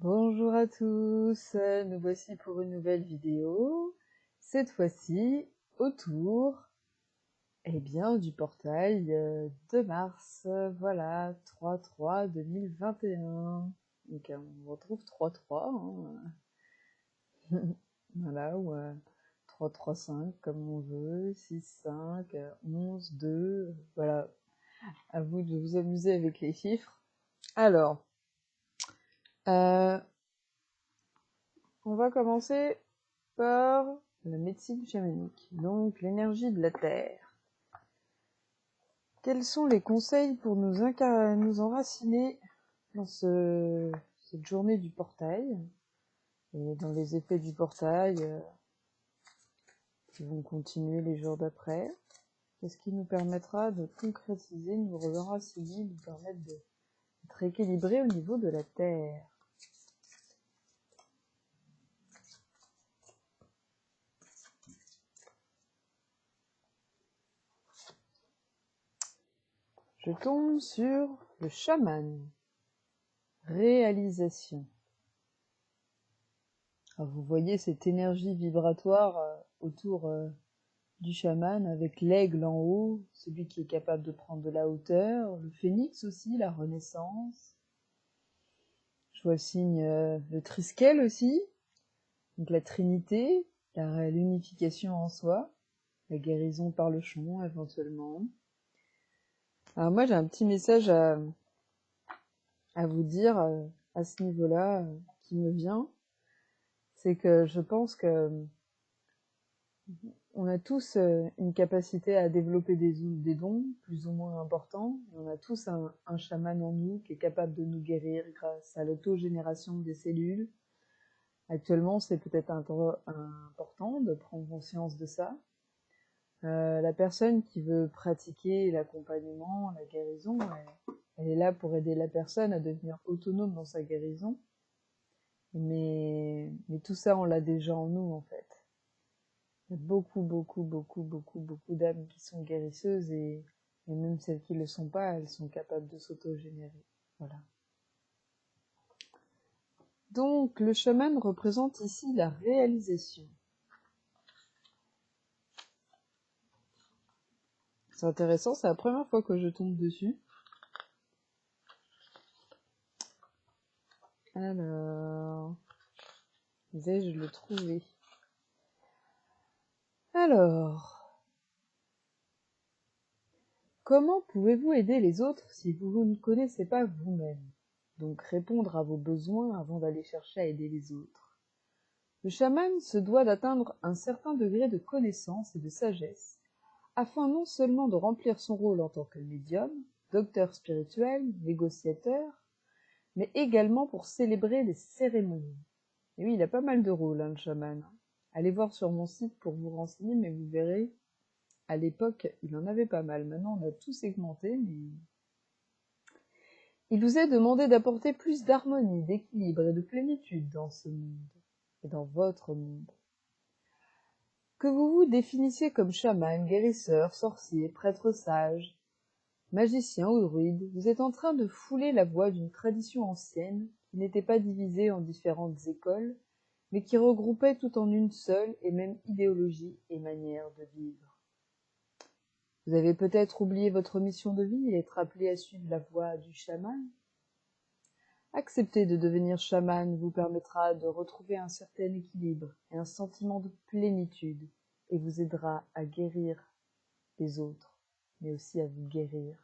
Bonjour à tous, nous voici pour une nouvelle vidéo, cette fois-ci autour du portail de mars, voilà, 3-3-2021. Donc on retrouve 3-3, hein. Voilà, ou 3-3-5 comme on veut, 6-5, 11-2, voilà, à vous de vous amuser avec les chiffres. Alors, on va commencer par la médecine chamanique, donc l'énergie de la terre. Quels sont les conseils pour nous enraciner dans cette journée du portail et dans les effets du portail qui vont continuer les jours d'après? Qu'est-ce qui nous permettra de concrétiser, nous enraciner, nous permettre d'être équilibrés au niveau de la terre? Je tombe sur le chaman. Réalisation. Alors vous voyez cette énergie vibratoire autour du chaman avec l'aigle en haut, celui qui est capable de prendre de la hauteur, le phénix aussi, la renaissance. Je vois le signe, le triskel aussi, donc la trinité, l'unification en soi, la guérison par le chant éventuellement. Alors moi j'ai un petit message à vous dire à ce niveau-là qui me vient, c'est que je pense que on a tous une capacité à développer des dons plus ou moins importants. On a tous un chaman en nous qui est capable de nous guérir grâce à l'autogénération des cellules. Actuellement, c'est peut-être important de prendre conscience de ça. La personne qui veut pratiquer l'accompagnement, la guérison, elle est là pour aider la personne à devenir autonome dans sa guérison. Mais tout ça, on l'a déjà en nous, en fait. Il y a beaucoup d'âmes qui sont guérisseuses et même celles qui ne le sont pas, elles sont capables de s'autogénérer. Voilà. Donc, le chaman représente ici la réalisation. C'est intéressant, c'est la première fois que je tombe dessus. Alors, vais-je le trouver? Alors, comment pouvez-vous aider les autres si vous ne connaissez pas vous-même? Donc, répondre à vos besoins avant d'aller chercher à aider les autres. Le chaman se doit d'atteindre un certain degré de connaissance et de sagesse, afin non seulement de remplir son rôle en tant que médium, docteur spirituel, négociateur, mais également pour célébrer les cérémonies. Et oui, il a pas mal de rôles, le chaman. Allez voir sur mon site pour vous renseigner, mais vous verrez, à l'époque, il en avait pas mal. Maintenant, on a tout segmenté, mais... Il vous est demandé d'apporter plus d'harmonie, d'équilibre et de plénitude dans ce monde, et dans votre monde. Que vous vous définissiez comme chaman, guérisseur, sorcier, prêtre sage, magicien ou druide, vous êtes en train de fouler la voie d'une tradition ancienne qui n'était pas divisée en différentes écoles, mais qui regroupait tout en une seule et même idéologie et manière de vivre. Vous avez peut-être oublié votre mission de vie et être appelé à suivre la voie du chaman. Accepter de devenir chaman vous permettra de retrouver un certain équilibre et un sentiment de plénitude et vous aidera à guérir les autres, mais aussi à vous guérir.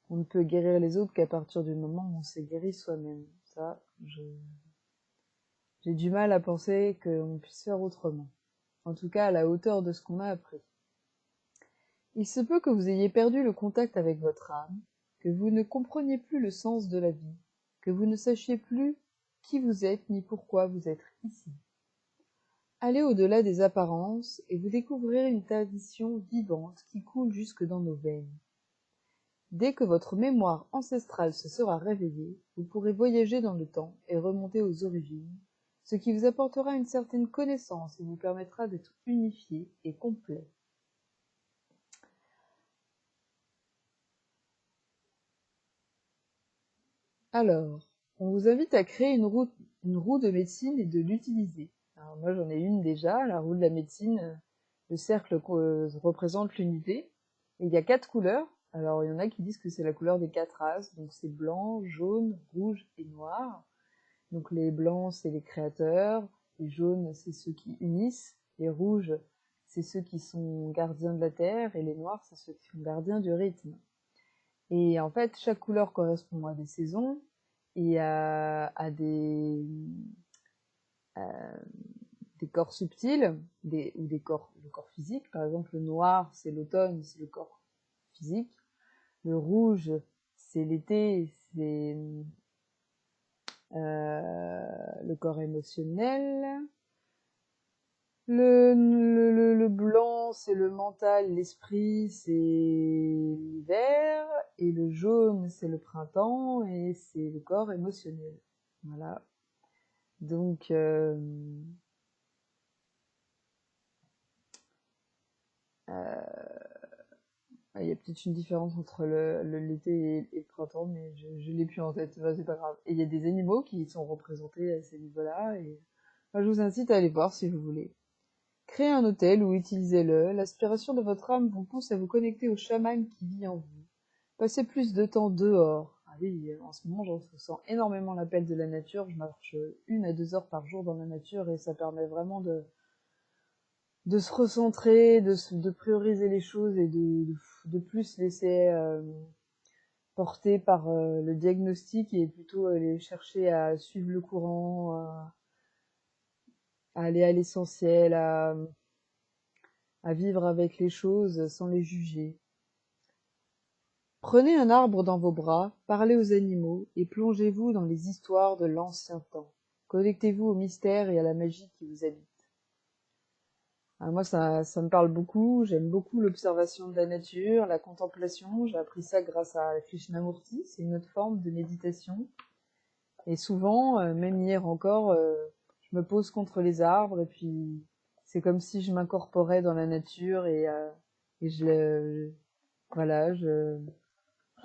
On ne peut guérir les autres qu'à partir du moment où on s'est guéri soi-même. Ça, j'ai du mal à penser qu'on puisse faire autrement. En tout cas, à la hauteur de ce qu'on a appris. Il se peut que vous ayez perdu le contact avec votre âme, que vous ne compreniez plus le sens de la vie, que vous ne sachiez plus qui vous êtes ni pourquoi vous êtes ici. Allez au-delà des apparences et vous découvrirez une tradition vivante qui coule jusque dans nos veines. Dès que votre mémoire ancestrale se sera réveillée, vous pourrez voyager dans le temps et remonter aux origines, ce qui vous apportera une certaine connaissance et vous permettra d'être unifié et complet. Alors, On vous invite à créer une roue de médecine et de l'utiliser. Alors moi j'en ai une déjà, la roue de la médecine. Le cercle représente l'unité. Et il y a 4 couleurs. Alors il y en a qui disent que c'est la couleur des 4 races. Donc c'est blanc, jaune, rouge et noir. Donc les blancs c'est les créateurs, les jaunes c'est ceux qui unissent, les rouges c'est ceux qui sont gardiens de la terre et les noirs c'est ceux qui sont gardiens du rythme. Et en fait chaque couleur correspond à des saisons et à des corps subtils, ou le corps physique. Par exemple, le noir, c'est l'automne, c'est le corps physique. Le rouge, c'est l'été, c'est le corps émotionnel. Le blanc, c'est le mental, l'esprit, c'est l'hiver. Et le jaune, c'est le printemps et c'est le corps émotionnel. Voilà. Donc, il y a peut-être une différence entre l'été et le printemps, mais je l'ai plus en tête, enfin, c'est pas grave. Et il y a des animaux qui sont représentés à ces niveaux-là, et enfin, je vous incite à aller voir si vous voulez. Créez un hôtel ou utilisez-le. L'aspiration de votre âme vous pousse à vous connecter au chaman qui vit en vous. Passez plus de temps dehors. Ah oui, en ce moment, je ressens énormément l'appel de la nature. Je marche 1 à 2 heures par jour dans la nature et ça permet vraiment de se recentrer, de prioriser les choses et de plus laisser porter par le diagnostic et plutôt aller chercher à suivre le courant, à aller à l'essentiel, à vivre avec les choses sans les juger. Prenez un arbre dans vos bras, parlez aux animaux et plongez-vous dans les histoires de l'ancien temps. Connectez-vous au mystère et à la magie qui vous habite. Ah, moi, ça me parle beaucoup. J'aime beaucoup l'observation de la nature, la contemplation. J'ai appris ça grâce à Krishnamurti. C'est une autre forme de méditation. Et souvent, même hier encore, je me pose contre les arbres et puis c'est comme si je m'incorporais dans la nature et voilà, je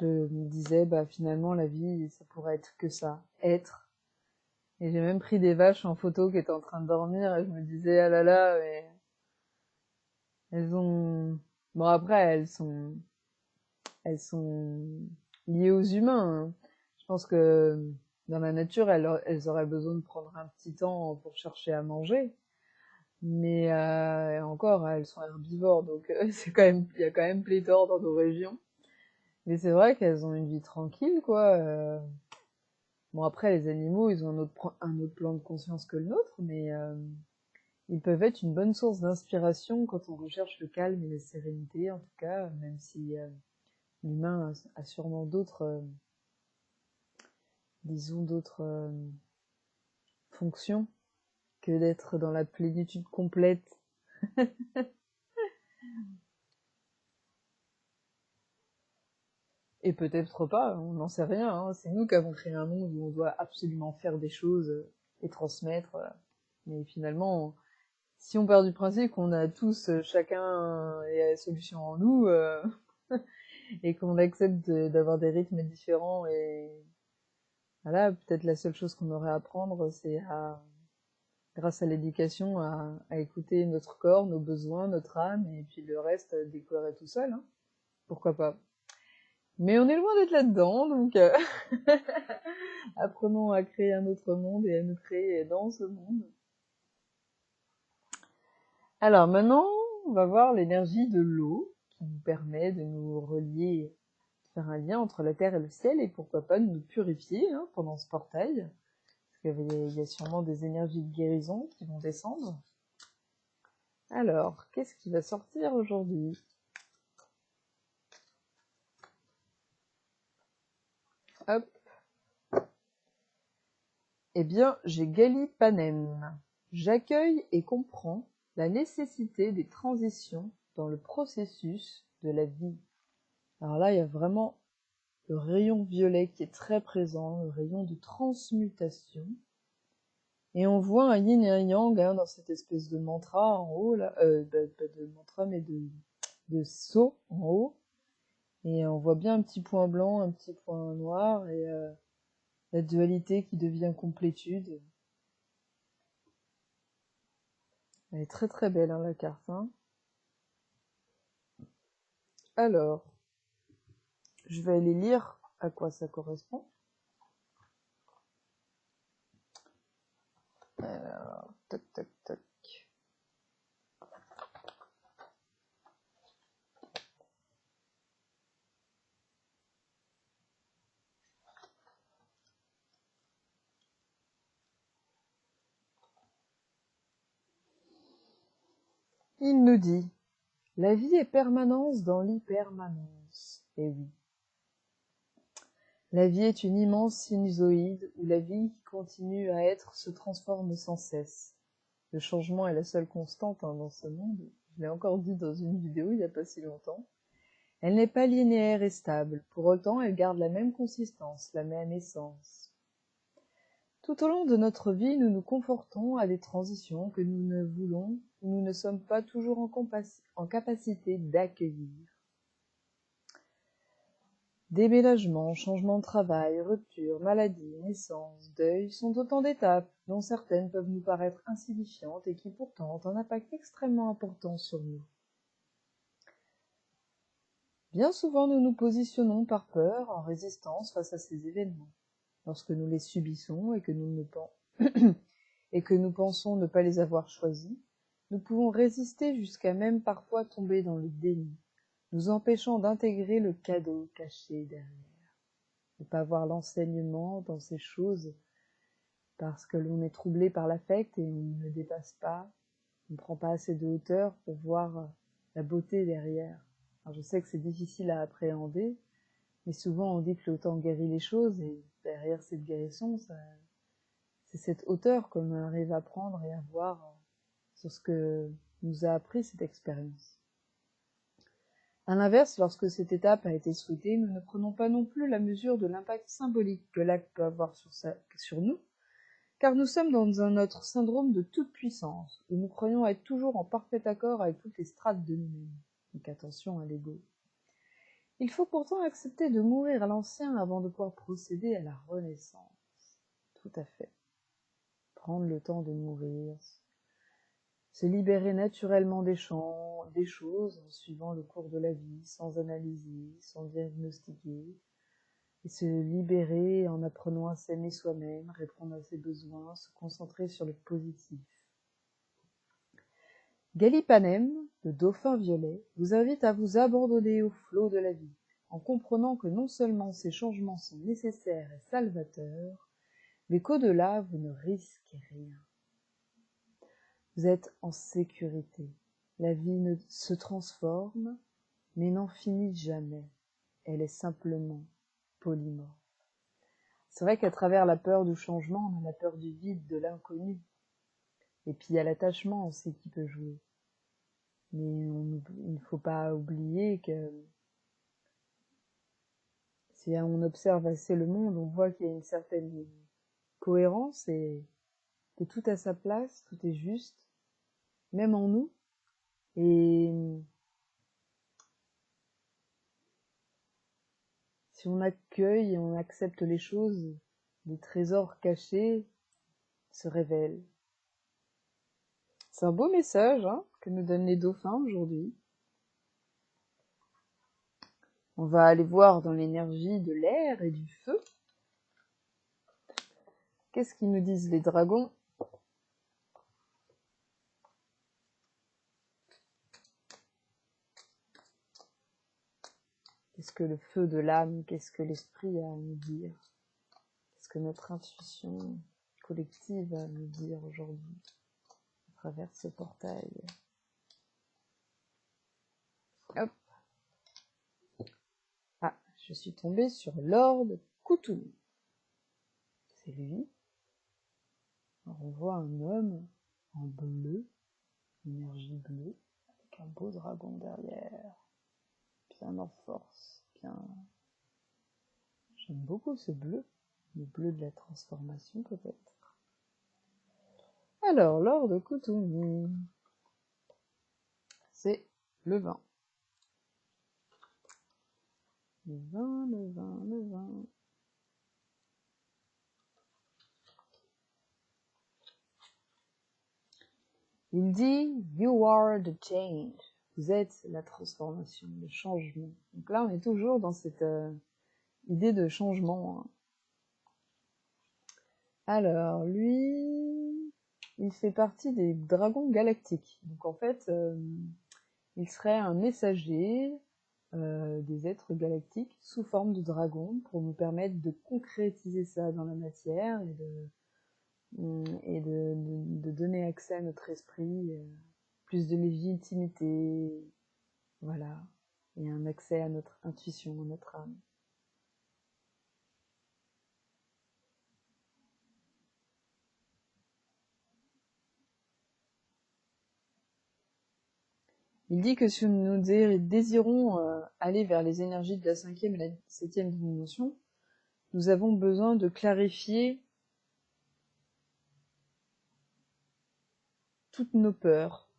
me disais, bah finalement, la vie, ça pourrait être que ça, être. Et j'ai même pris des vaches en photo qui étaient en train de dormir et je me disais, ah là là, mais elles ont... Bon, après, elles sont liées aux humains, hein. Je pense que dans la nature, elles auraient besoin de prendre un petit temps pour chercher à manger. Mais encore, elles sont herbivores, donc il y a quand même pléthore dans nos régions. Mais c'est vrai qu'elles ont une vie tranquille, quoi. Bon, après, les animaux, ils ont un autre plan de conscience que le nôtre, mais ils peuvent être une bonne source d'inspiration quand on recherche le calme et la sérénité, en tout cas, même si l'humain a sûrement d'autres fonctions que d'être dans la plénitude complète. Et peut-être pas, on n'en sait rien, hein. C'est nous qui avons créé un monde où on doit absolument faire des choses et transmettre. Mais finalement, si on part du principe qu'on a tous, chacun la solution en nous, et qu'on accepte d'avoir des rythmes différents, et voilà, peut-être la seule chose qu'on aurait à apprendre, c'est grâce à l'éducation, à écouter notre corps, nos besoins, notre âme, et puis le reste, découvrir tout seul, hein. Pourquoi pas. Mais on est loin d'être là-dedans, donc apprenons à créer un autre monde et à nous créer dans ce monde. Alors maintenant, on va voir l'énergie de l'eau qui nous permet de nous relier, de faire un lien entre la terre et le ciel et pourquoi pas de nous purifier, hein, pendant ce portail. Parce qu'il y a sûrement des énergies de guérison qui vont descendre. Alors, qu'est-ce qui va sortir aujourd'hui? Hop. Eh bien, j'ai Gali Panen. J'accueille et comprends la nécessité des transitions dans le processus de la vie. Alors là, il y a vraiment le rayon violet qui est très présent, le rayon de transmutation. Et on voit un yin et un yang, hein, dans cette espèce de mantra en haut, là, pas de mantra, mais de sceau en haut. Et on voit bien un petit point blanc, un petit point noir, et La dualité qui devient complétude. Elle est très très belle, hein, la carte. Hein. Alors, je vais aller lire à quoi ça correspond. Alors, tac, tac, tac. Il nous dit « La vie est permanence dans l'hypermanence. » Eh oui. La vie est une immense sinusoïde où la vie qui continue à être se transforme sans cesse. Le changement est la seule constante dans ce monde. Je l'ai encore dit dans une vidéo il n'y a pas si longtemps. Elle n'est pas linéaire et stable. Pour autant, elle garde la même consistance, la même essence. Tout au long de notre vie, nous nous confortons à des transitions que nous ne voulons ou nous ne sommes pas toujours en capacité d'accueillir. Déménagement, changement de travail, rupture, maladie, naissance, deuil sont autant d'étapes dont certaines peuvent nous paraître insignifiantes et qui pourtant ont un impact extrêmement important sur nous. Bien souvent, nous nous positionnons par peur, en résistance face à ces événements. Lorsque nous les subissons et que nous pensons ne pas les avoir choisis, nous pouvons résister jusqu'à même parfois tomber dans le déni, nous empêchant d'intégrer le cadeau caché derrière. Ne pas voir l'enseignement dans ces choses parce que l'on est troublé par l'affect et on ne dépasse pas, on ne prend pas assez de hauteur pour voir la beauté derrière. Alors je sais que c'est difficile à appréhender, mais souvent on dit que le temps guérit les choses et derrière cette guérison, c'est cette hauteur qu'on arrive à prendre et à voir sur ce que nous a appris cette expérience. À l'inverse, lorsque cette étape a été souhaitée, nous ne prenons pas non plus la mesure de l'impact symbolique que l'acte peut avoir sur nous, car nous sommes dans notre syndrome de toute puissance, où nous croyons être toujours en parfait accord avec toutes les strates de nous-mêmes. Donc attention à l'ego. Il faut pourtant accepter de mourir à l'ancien avant de pouvoir procéder à la renaissance. Tout à fait. Prendre le temps de mourir, se libérer naturellement des choses en suivant le cours de la vie, sans analyser, sans diagnostiquer, et se libérer en apprenant à s'aimer soi-même, répondre à ses besoins, se concentrer sur le positif. Galipanem, le dauphin violet, vous invite à vous abandonner au flot de la vie, en comprenant que non seulement ces changements sont nécessaires et salvateurs, mais qu'au-delà, vous ne risquez rien. Vous êtes en sécurité. La vie se transforme, mais n'en finit jamais. Elle est simplement polymorphe. C'est vrai qu'à travers la peur du changement, on a la peur du vide, de l'inconnu. Et puis il y a l'attachement aussi qui peut jouer. Mais il ne faut pas oublier que si on observe assez le monde, on voit qu'il y a une certaine cohérence et que tout a sa place, tout est juste, même en nous. Et si on accueille et on accepte les choses, des trésors cachés se révèlent. C'est un beau message que nous donnent les dauphins aujourd'hui. On va aller voir dans l'énergie de l'air et du feu. Qu'est-ce qu'ils nous disent les dragons ? Qu'est-ce que le feu de l'âme, qu'est-ce que l'esprit a à nous dire? Qu'est-ce que notre intuition collective a à nous dire aujourd'hui à travers ce portail? Hop. Ah, je suis tombée sur Lord Cthulhu. C'est lui. Alors on voit un homme en bleu, énergie bleue, avec un beau dragon derrière, bien en force, bien... J'aime beaucoup ce bleu, le bleu de la transformation peut-être. Alors, Lord Cthulhu, c'est le vin. Le vin. Il dit « You are the change ». Vous êtes la transformation, le changement. Donc là, on est toujours dans cette idée de changement. Hein. Alors, lui, il fait partie des dragons galactiques. Donc en fait, il serait un messager des êtres galactiques sous forme de dragon pour nous permettre de concrétiser ça dans la matière et de donner accès à notre esprit, plus de légitimité, voilà, et un accès à notre intuition, à notre âme. Il dit que si nous désirons aller vers les énergies de la 5e et la 7e dimension, nous avons besoin de clarifier toutes nos peurs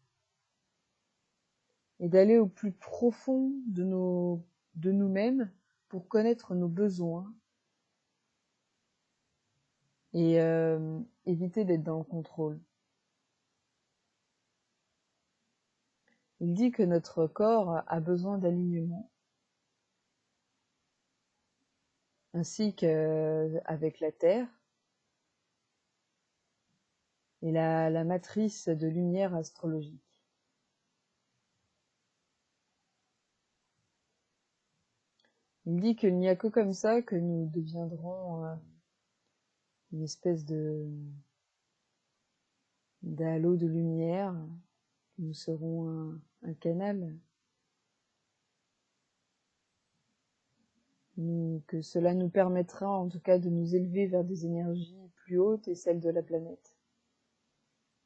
et d'aller au plus profond de nous-mêmes pour connaître nos besoins et éviter d'être dans le contrôle. Il dit que notre corps a besoin d'alignement, ainsi qu'avec la Terre et la matrice de lumière astrologique. Il dit qu'il n'y a que comme ça que nous deviendrons une espèce d'halo de lumière, nous serons un canal, que cela nous permettra en tout cas de nous élever vers des énergies plus hautes et celles de la planète.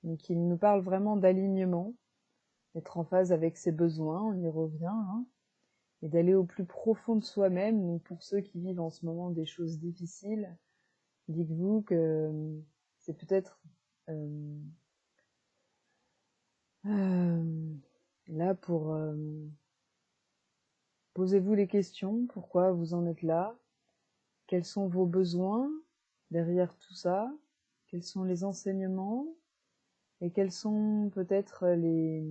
Donc il nous parle vraiment d'alignement, d'être en phase avec ses besoins, on y revient, hein, et d'aller au plus profond de soi-même. Donc pour ceux qui vivent en ce moment des choses difficiles, dites-vous que c'est peut-être là pour posez-vous les questions, pourquoi vous en êtes là, quels sont vos besoins derrière tout ça, quels sont les enseignements et quels sont peut-être les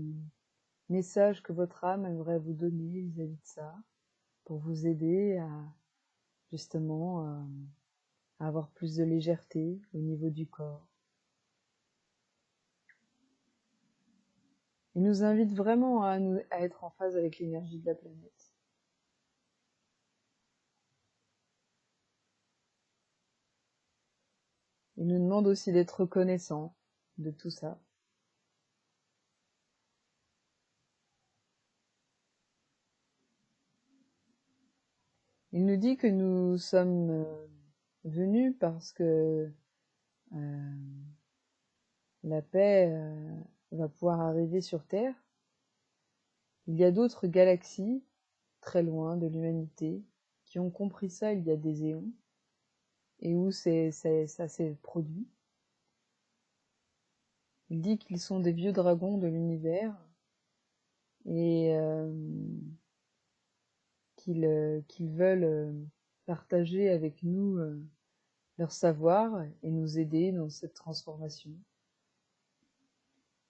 messages que votre âme aimerait vous donner vis-à-vis de ça pour vous aider à justement à avoir plus de légèreté au niveau du corps. Il nous invite vraiment à être en phase avec l'énergie de la planète. Il nous demande aussi d'être reconnaissant de tout ça. Il nous dit que nous sommes venus parce que la paix va pouvoir arriver sur Terre. Il y a d'autres galaxies très loin de l'humanité qui ont compris ça il y a des éons et où ça s'est produit. Il dit qu'ils sont des vieux dragons de l'univers et qu'ils veulent partager avec nous leur savoir et nous aider dans cette transformation.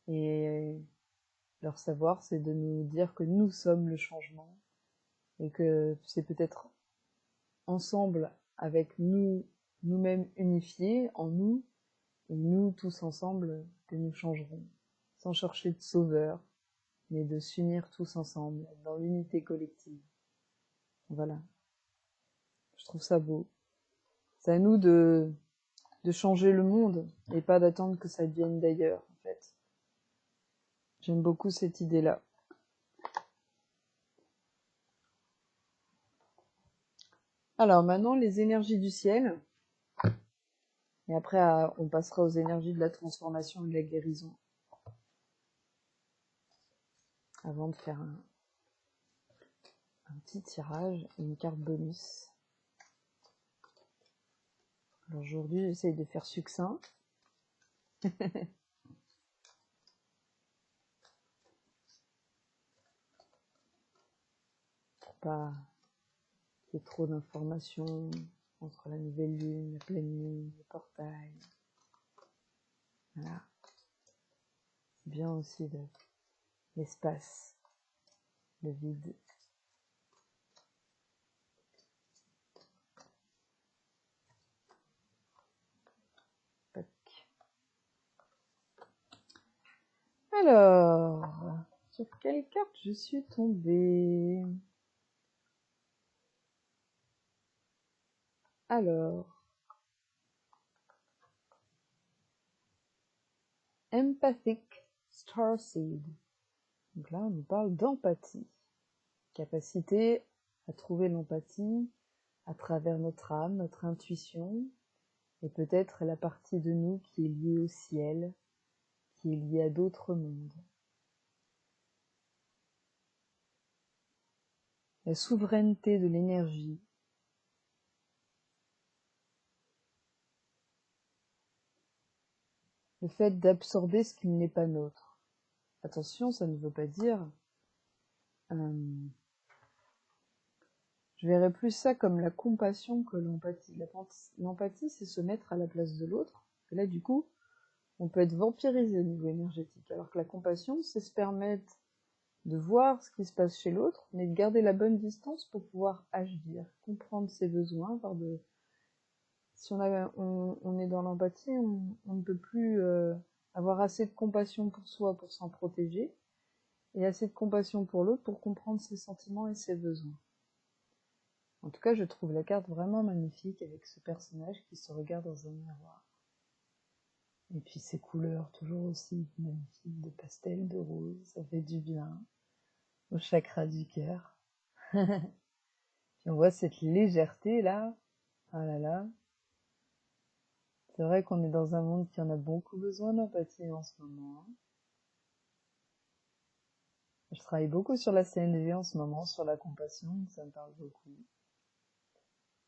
Et leur savoir, c'est de nous dire que nous sommes le changement et que c'est peut-être ensemble avec nous-mêmes unifiés en nous et nous tous ensemble que nous changerons, sans chercher de sauveur, mais de s'unir tous ensemble dans l'unité collective. Voilà. Je trouve ça beau. C'est à nous de changer le monde et pas d'attendre que ça vienne d'ailleurs, en fait. J'aime beaucoup cette idée-là. Alors maintenant, les énergies du ciel. Et après, on passera aux énergies de la transformation et de la guérison. Avant de faire un petit tirage et une carte bonus. Alors aujourd'hui, j'essaye de faire succinct. Pour pas qu'il y ait trop d'informations entre la nouvelle lune, la pleine lune, le portail. Voilà. bien aussi l'espace, le vide. Tac. Alors, sur quelle carte je suis tombée? Alors, Empathic Starseed. Donc là, on nous parle d'empathie. Capacité à trouver l'empathie à travers notre âme, notre intuition, et peut-être la partie de nous qui est liée au ciel, qui est liée à d'autres mondes. La souveraineté de l'énergie. Le fait d'absorber ce qui n'est pas nôtre. Attention, ça ne veut pas dire... je verrais plus ça comme la compassion que l'empathie. L'empathie, c'est se mettre à la place de l'autre. Et là, du coup, on peut être vampirisé au niveau énergétique. Alors que la compassion, c'est se permettre de voir ce qui se passe chez l'autre, mais de garder la bonne distance pour pouvoir agir, comprendre ses besoins, si on est dans l'empathie, on ne peut plus avoir assez de compassion pour soi pour s'en protéger, et assez de compassion pour l'autre pour comprendre ses sentiments et ses besoins. En tout cas, je trouve la carte vraiment magnifique avec ce personnage qui se regarde dans un miroir. Et puis ces couleurs toujours aussi magnifiques, de pastel, de rose, ça fait du bien au chakra du cœur. Puis on voit cette légèreté là, ah là là. C'est vrai qu'on est dans un monde qui en a beaucoup besoin d'empathie en ce moment. Je travaille beaucoup sur la CNV en ce moment, sur la compassion, ça me parle beaucoup.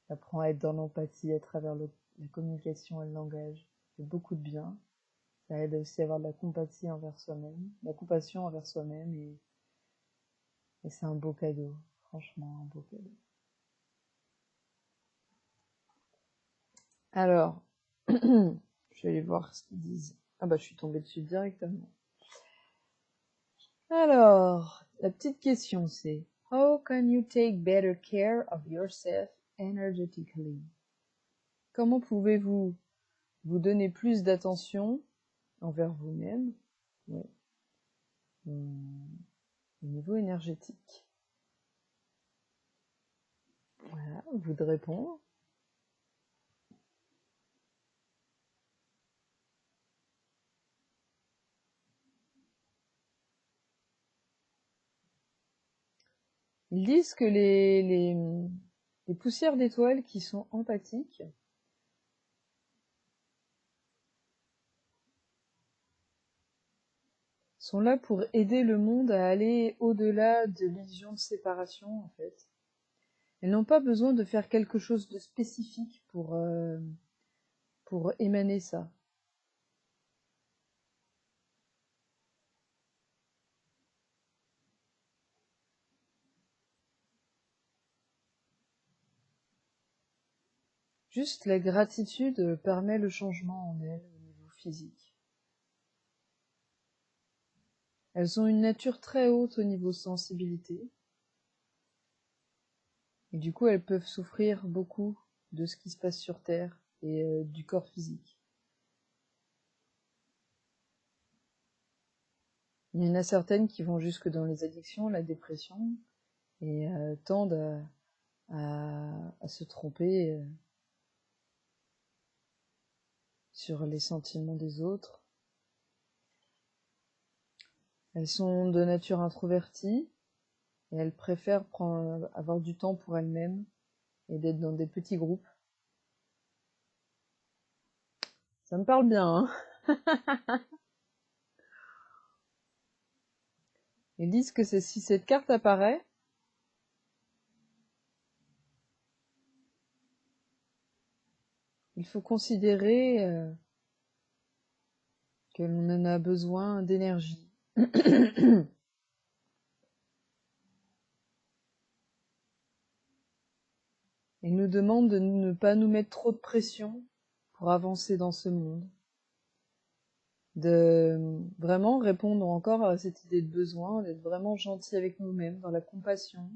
J'apprends à être dans l'empathie à travers la communication et le langage. Ça fait beaucoup de bien. Ça aide aussi à avoir de la compassion envers soi-même, et c'est un beau cadeau, franchement un beau cadeau. Alors, je vais aller voir ce qu'ils disent. Ah bah je suis tombée dessus directement. Alors, la petite question c'est How can you take better care of yourself energetically? Comment pouvez-vous vous donner plus d'attention envers vous-même, ouais, au niveau énergétique? Voilà, vous de répondre. Ils disent que les poussières d'étoiles qui sont empathiques sont là pour aider le monde à aller au-delà de l'illusion de séparation, en fait. Elles n'ont pas besoin de faire quelque chose de spécifique pour émaner ça. Juste la gratitude permet le changement en elles au niveau physique. Elles ont une nature très haute au niveau sensibilité. Et du coup, elles peuvent souffrir beaucoup de ce qui se passe sur Terre et du corps physique. Il y en a certaines qui vont jusque dans les addictions, la dépression, et tendent à se tromper sur les sentiments des autres. Elles sont de nature introvertie et elles préfèrent avoir du temps pour elles-mêmes et d'être dans des petits groupes. Ça me parle bien, hein. Ils disent que si cette carte apparaît, il faut considérer que l'on en a besoin d'énergie. Il nous demande de ne pas nous mettre trop de pression pour avancer dans ce monde, de vraiment répondre encore à cette idée de besoin, d'être vraiment gentil avec nous-mêmes, dans la compassion,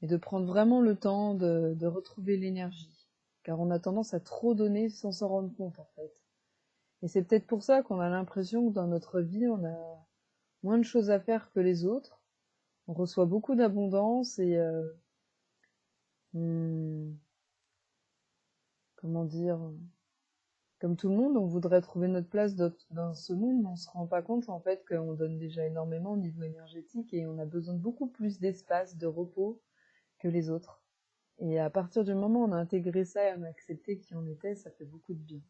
et de prendre vraiment le temps de retrouver l'énergie, car on a tendance à trop donner sans s'en rendre compte en fait. Et c'est peut-être pour ça qu'on a l'impression que dans notre vie, on a moins de choses à faire que les autres, on reçoit beaucoup d'abondance et hmm, comment dire, comme tout le monde, on voudrait trouver notre place dans ce monde, mais on se rend pas compte en fait qu'on donne déjà énormément au niveau énergétique et on a besoin de beaucoup plus d'espace, de repos que les autres. Et à partir du moment où on a intégré ça et on a accepté qui on était, ça fait beaucoup de bien.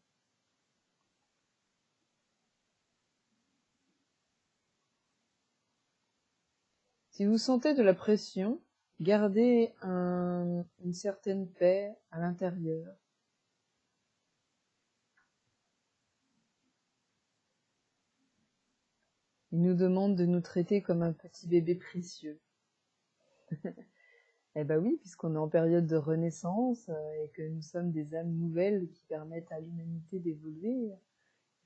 Si vous sentez de la pression, gardez une certaine paix à l'intérieur. Il nous demande de nous traiter comme un petit bébé précieux. Eh ben oui, puisqu'on est en période de renaissance et que nous sommes des âmes nouvelles qui permettent à l'humanité d'évoluer,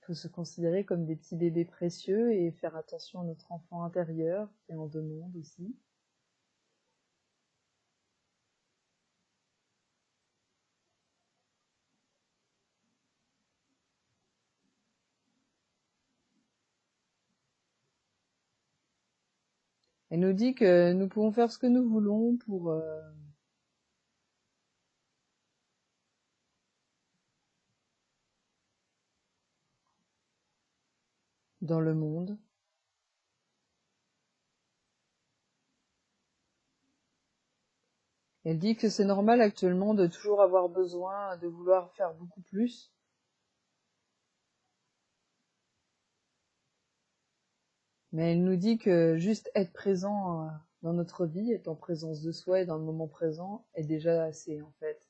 il faut se considérer comme des petits bébés précieux et faire attention à notre enfant intérieur qui en demande aussi. Elle nous dit que nous pouvons faire ce que nous voulons dans le monde. Elle dit que c'est normal actuellement de toujours avoir besoin de vouloir faire beaucoup plus. Mais elle nous dit que juste être présent dans notre vie, être en présence de soi et dans le moment présent est déjà assez en fait.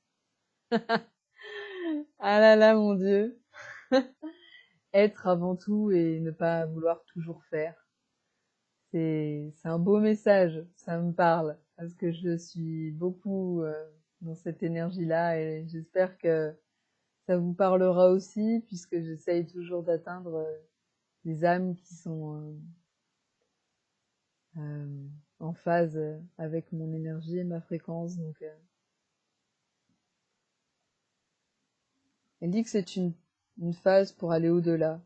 Ah là là, mon Dieu. Être avant tout et ne pas vouloir toujours faire. C'est un beau message, ça me parle, parce que je suis beaucoup dans cette énergie-là et j'espère que ça vous parlera aussi, puisque j'essaye toujours d'atteindre des âmes qui sont en phase avec mon énergie et ma fréquence. Donc, elle dit que c'est une phase pour aller au-delà,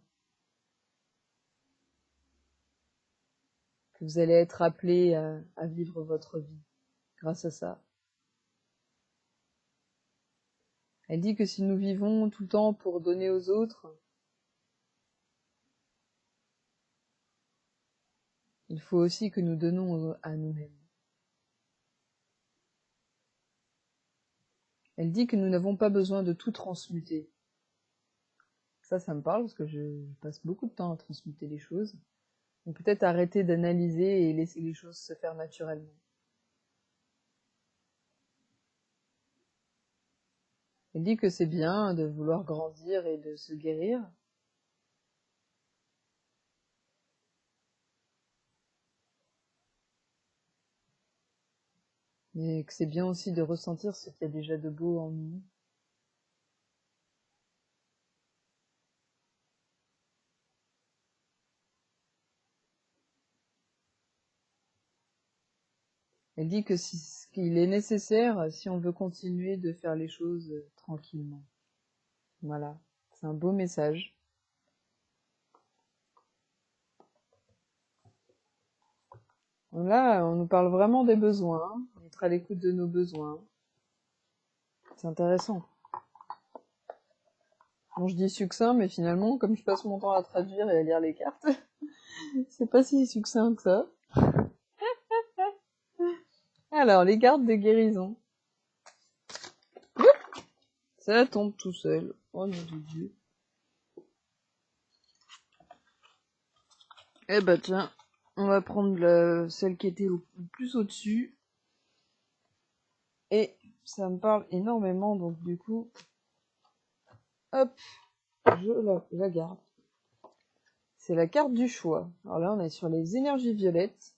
que vous allez être appelé à vivre votre vie grâce à ça. Elle dit que si nous vivons tout le temps pour donner aux autres, il faut aussi que nous donnons à nous-mêmes. Elle dit que nous n'avons pas besoin de tout transmuter. Ça me parle parce que je passe beaucoup de temps à transmuter les choses. Donc peut-être arrêter d'analyser et laisser les choses se faire naturellement. Elle dit que c'est bien de vouloir grandir et de se guérir, mais que c'est bien aussi de ressentir ce qu'il y a déjà de beau en nous. Elle dit que ce qu'il est nécessaire si on veut continuer de faire les choses tranquillement. Voilà, c'est un beau message. Là, on nous parle vraiment des besoins, être à l'écoute de nos besoins. C'est intéressant. Bon, je dis succinct, mais finalement, comme je passe mon temps à traduire et à lire les cartes, c'est pas si succinct que ça. Alors, les cartes de guérison. Ça tombe tout seul. Oh mon Dieu. Eh bah tiens, on va prendre celle qui était le plus au-dessus. Et ça me parle énormément, donc du coup, hop, je la garde. C'est la carte du choix. Alors là, on est sur les énergies violettes.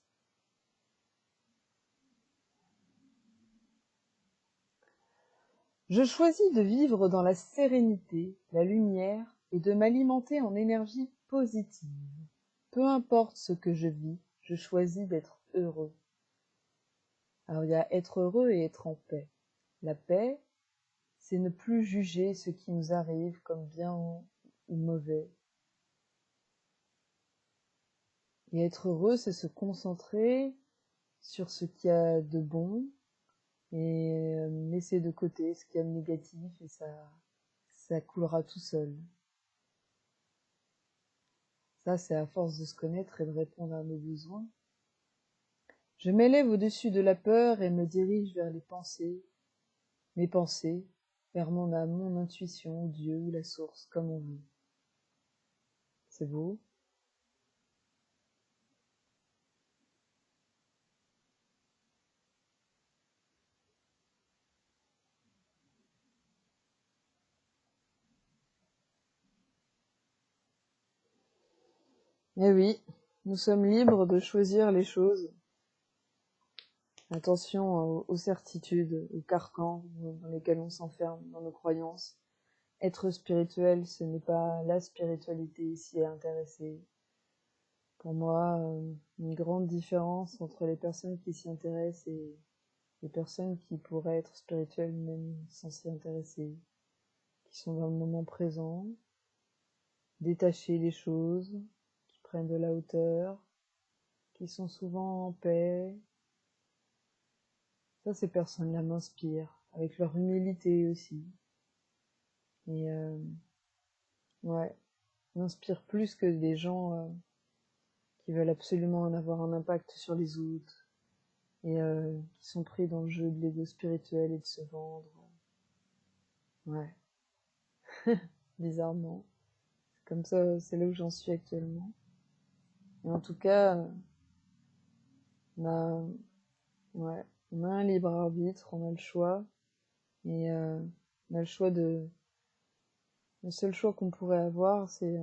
Je choisis de vivre dans la sérénité, la lumière et de m'alimenter en énergie positive. Peu importe ce que je vis, je choisis d'être heureux. Alors il y a être heureux et être en paix. La paix, c'est ne plus juger ce qui nous arrive comme bien ou mauvais. Et être heureux, c'est se concentrer sur ce qu'il y a de bon et laisser de côté ce qu'il y a de négatif et ça coulera tout seul. Ça, c'est à force de se connaître et de répondre à nos besoins. Je m'élève au-dessus de la peur et me dirige vers mes pensées, vers mon âme, mon intuition, Dieu ou la source, comme on veut. C'est beau. Eh oui, nous sommes libres de choisir les choses. Attention aux certitudes, aux carcans dans lesquels on s'enferme, dans nos croyances. Être spirituel, ce n'est pas la spiritualité ici à intéresser. Pour moi, une grande différence entre les personnes qui s'y intéressent et les personnes qui pourraient être spirituelles même sans s'y intéresser, qui sont dans le moment présent, détachées des choses, qui prennent de la hauteur, qui sont souvent en paix. Ça, ces personnes-là m'inspirent, avec leur humilité aussi. Et ouais, m'inspirent plus que des gens qui veulent absolument en avoir un impact sur les autres et qui sont pris dans le jeu de l'ego spirituel et de se vendre. Ouais, bizarrement. Comme ça, c'est là où j'en suis actuellement. Et en tout cas, on a, ouais, on a un libre arbitre, on a le choix. Et on a le choix de... Le seul choix qu'on pourrait avoir, c'est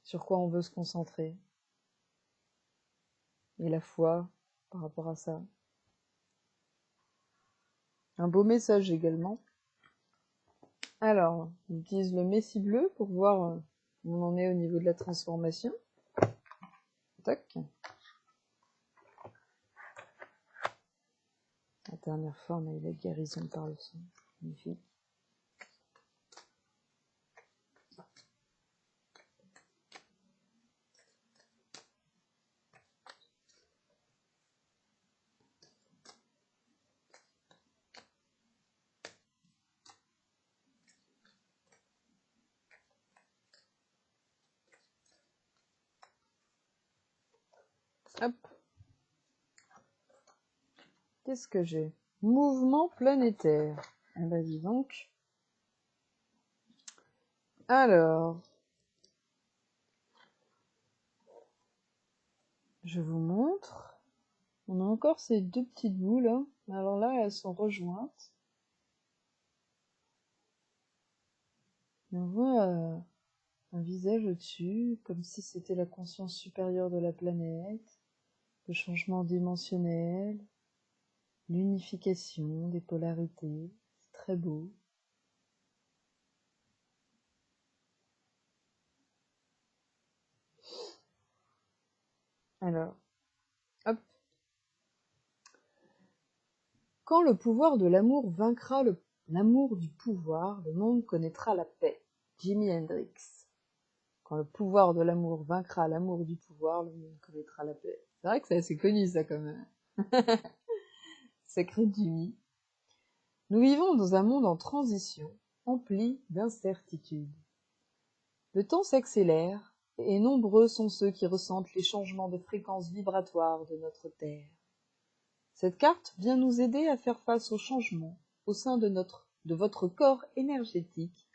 sur quoi on veut se concentrer. Et la foi par rapport à ça. Un beau message également. Alors, j'utilise le Messie bleu pour voir où on en est au niveau de la transformation. Tac. La dernière fois, on a eu la guérison par le son. Magnifique. Hop. Qu'est-ce que j'ai? Mouvement planétaire. Ah bah dis donc. Alors, je vous montre. On a encore ces deux petites boules, hein. Alors là, elles sont rejointes. Et on voit un visage au-dessus, comme si c'était la conscience supérieure de la planète, le changement dimensionnel, l'unification des polarités. C'est très beau. Alors, hop. Quand le pouvoir de l'amour vaincra l'amour du pouvoir, le monde connaîtra la paix. Jimi Hendrix. Quand le pouvoir de l'amour vaincra l'amour du pouvoir, le monde connaîtra la paix. C'est vrai que c'est assez connu ça quand même. Sacré Jimmy. Nous vivons dans un monde en transition, empli d'incertitudes. Le temps s'accélère, et nombreux sont ceux qui ressentent les changements de fréquence vibratoire de notre Terre. Cette carte vient nous aider à faire face aux changements au sein de votre corps énergétique,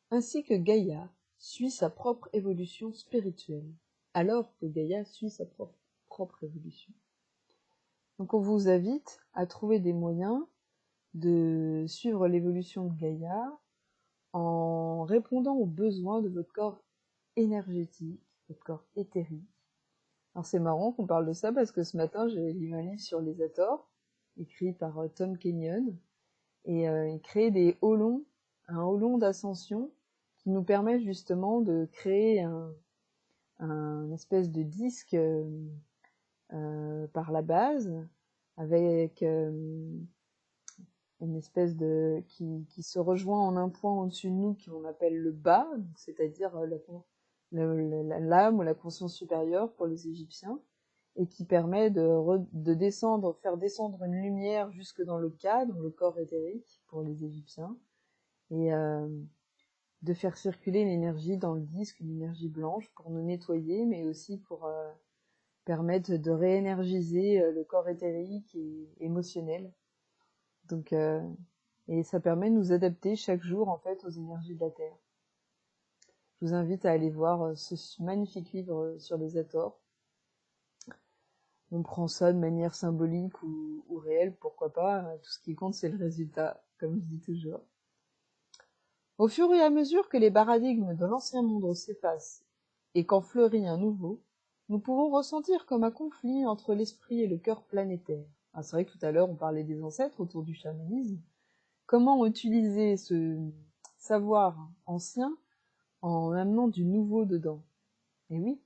ainsi que Gaïa suit sa propre évolution spirituelle, alors que Gaïa suit sa propre évolution. Donc on vous invite à trouver des moyens de suivre l'évolution de Gaïa en répondant aux besoins de votre corps énergétique, votre corps éthérique. Alors c'est marrant qu'on parle de ça parce que ce matin j'ai lu un livre sur les Hathors, écrit par Tom Kenyon, et créer des holons, un holon d'ascension qui nous permet justement de créer un espèce de disque par la base avec une espèce de qui se rejoint en un point au-dessus de nous qu'on appelle le bas, c'est-à-dire l'âme ou la conscience supérieure pour les Égyptiens, et qui permet de descendre, faire descendre une lumière jusque dans le Ka, dans le corps éthérique pour les Égyptiens, et de faire circuler l'énergie dans le disque, une énergie blanche pour nous nettoyer, mais aussi pour permettre de réénergiser le corps éthérique et émotionnel. Donc, et ça permet de nous adapter chaque jour en fait aux énergies de la Terre. Je vous invite à aller voir ce magnifique livre sur les Hathors. On prend ça de manière symbolique ou réelle, pourquoi pas. Tout ce qui compte, c'est le résultat, comme je dis toujours. Au fur et à mesure que les paradigmes de l'ancien monde s'effacent et qu'en fleurit un nouveau, nous pouvons ressentir comme un conflit entre l'esprit et le cœur planétaire. Ah, c'est vrai que tout à l'heure, on parlait des ancêtres autour du chamanisme. Comment utiliser ce savoir ancien en amenant du nouveau dedans? Et oui.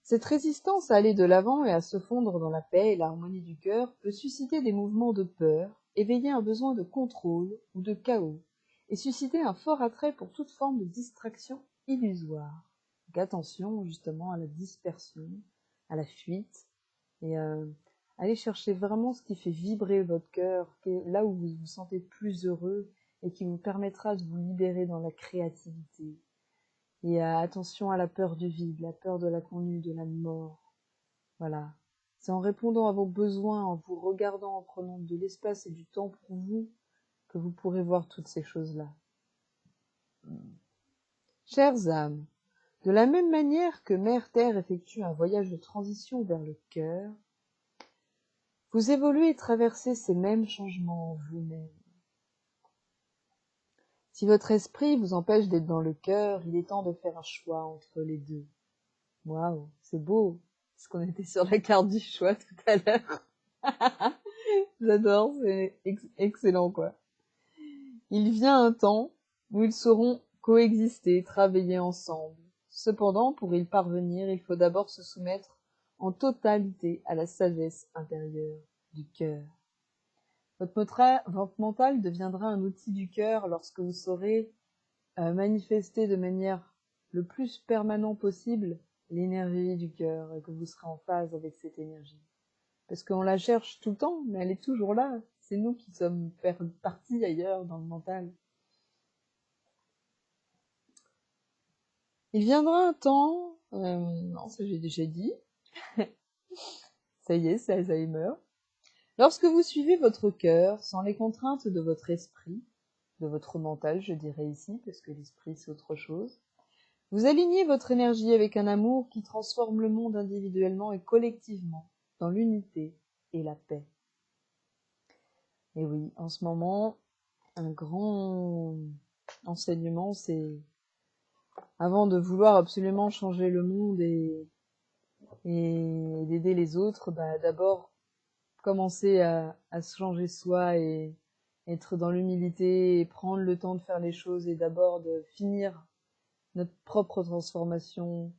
Cette résistance à aller de l'avant et à se fondre dans la paix et l'harmonie du cœur peut susciter des mouvements de peur, éveiller un besoin de contrôle ou de chaos, et susciter un fort attrait pour toute forme de distraction illusoire. Donc attention justement à la dispersion, à la fuite, et allez chercher vraiment ce qui fait vibrer votre cœur, là où vous vous sentez plus heureux et qui vous permettra de vous libérer dans la créativité. Et attention à la peur du vide, la peur de l'inconnu, de la mort. Voilà. C'est en répondant à vos besoins, en vous regardant, en prenant de l'espace et du temps pour vous, que vous pourrez voir toutes ces choses-là. Chères âmes, de la même manière que Mère Terre effectue un voyage de transition vers le cœur, vous évoluez et traversez ces mêmes changements en vous-même. Si votre esprit vous empêche d'être dans le cœur, il est temps de faire un choix entre les deux. Waouh, c'est beau, parce qu'on était sur la carte du choix tout à l'heure. J'adore, c'est excellent quoi. Il vient un temps où ils sauront coexister, travailler ensemble. Cependant, pour y parvenir, il faut d'abord se soumettre en totalité à la sagesse intérieure du cœur. Votre mental deviendra un outil du cœur lorsque vous saurez manifester de manière le plus permanent possible l'énergie du cœur et que vous serez en phase avec cette énergie. Parce qu'on la cherche tout le temps, mais elle est toujours là. C'est nous qui sommes partis ailleurs dans le mental. Il viendra un temps, non, ça j'ai déjà dit, ça y est, c'est Alzheimer. Lorsque vous suivez votre cœur sans les contraintes de votre esprit, de votre mental, je dirais ici, parce que l'esprit c'est autre chose, vous alignez votre énergie avec un amour qui transforme le monde individuellement et collectivement dans l'unité et la paix. Et oui, en ce moment, un grand enseignement, c'est avant de vouloir absolument changer le monde et d'aider les autres, bah, d'abord commencer à se changer soi et être dans l'humilité et prendre le temps de faire les choses et d'abord de finir notre propre transformation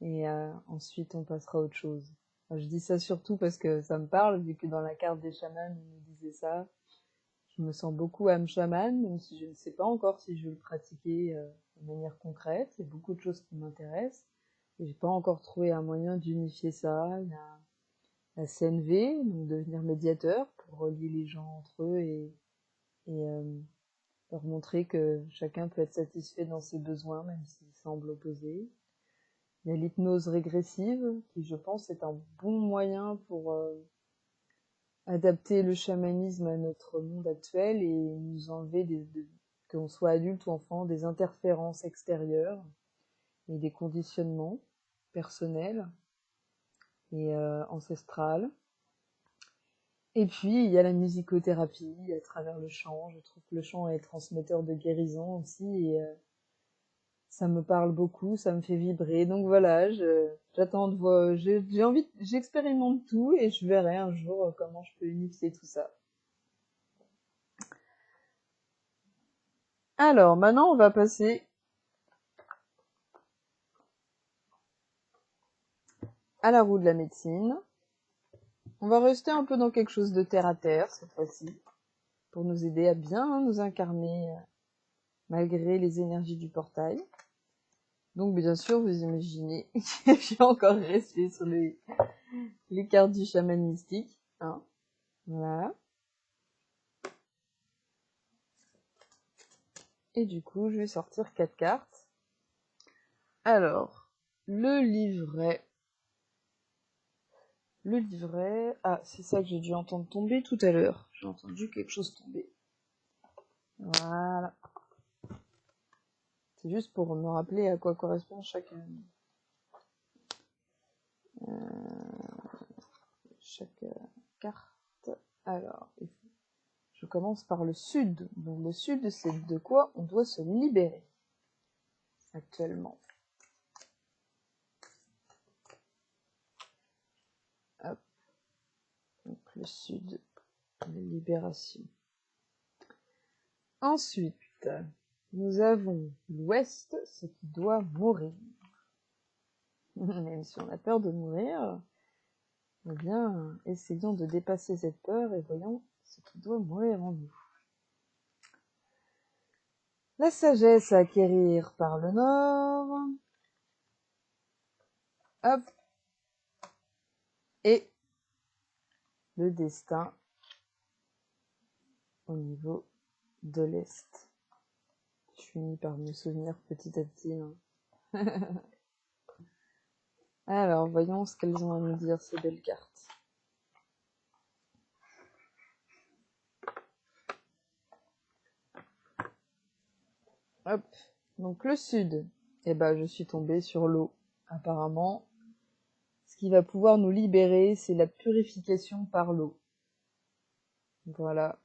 et ensuite on passera à autre chose. Enfin, je dis ça surtout parce que ça me parle, vu que dans la carte des chamans, on nous disait ça. Je me sens beaucoup âme chaman, même si je ne sais pas encore si je vais le pratiquer de manière concrète. Il y a beaucoup de choses qui m'intéressent. Et j'ai pas encore trouvé un moyen d'unifier ça. Il y a la CNV, donc devenir médiateur pour relier les gens entre eux et leur montrer que chacun peut être satisfait dans ses besoins, même s'ils semblent opposés. Il y a l'hypnose régressive, qui je pense est un bon moyen pour adapter le chamanisme à notre monde actuel et nous enlever, qu'on soit adulte ou enfant, des interférences extérieures et des conditionnements personnels et ancestrales. Et puis, il y a la musicothérapie à travers le chant. Je trouve que le chant est transmetteur de guérison aussi Ça me parle beaucoup, ça me fait vibrer. Donc voilà, j'attends de voir, j'ai envie, j'expérimente tout et je verrai un jour comment je peux mixer tout ça. Alors, maintenant, on va passer à la roue de la médecine. On va rester un peu dans quelque chose de terre à terre cette fois-ci, pour nous aider à bien nous incarner malgré les énergies du portail. Donc bien sûr, vous imaginez que je suis encore restée sur les cartes du chaman mystique. Hein. Voilà. Et du coup, je vais sortir 4 cartes. Alors, le livret. Le livret... Ah, c'est ça que j'ai dû entendre tomber tout à l'heure. J'ai entendu quelque chose tomber. Voilà. C'est juste pour me rappeler à quoi correspond chaque carte. Alors, je commence par le sud. Donc le sud, c'est de quoi on doit se libérer actuellement. Hop. Donc le sud, la libération. Ensuite, nous avons l'ouest, ce qui doit mourir. Même si on a peur de mourir, eh bien, essayons de dépasser cette peur et voyons ce qui doit mourir en nous. La sagesse à acquérir par le nord. Hop. Et le destin au niveau de l'est. Je finis par me souvenir petit à petit. Hein. Alors, voyons ce qu'elles ont à nous dire, ces belles cartes. Hop. Donc le sud. Eh ben, je suis tombée sur l'eau. Apparemment, ce qui va pouvoir nous libérer, c'est la purification par l'eau. Voilà.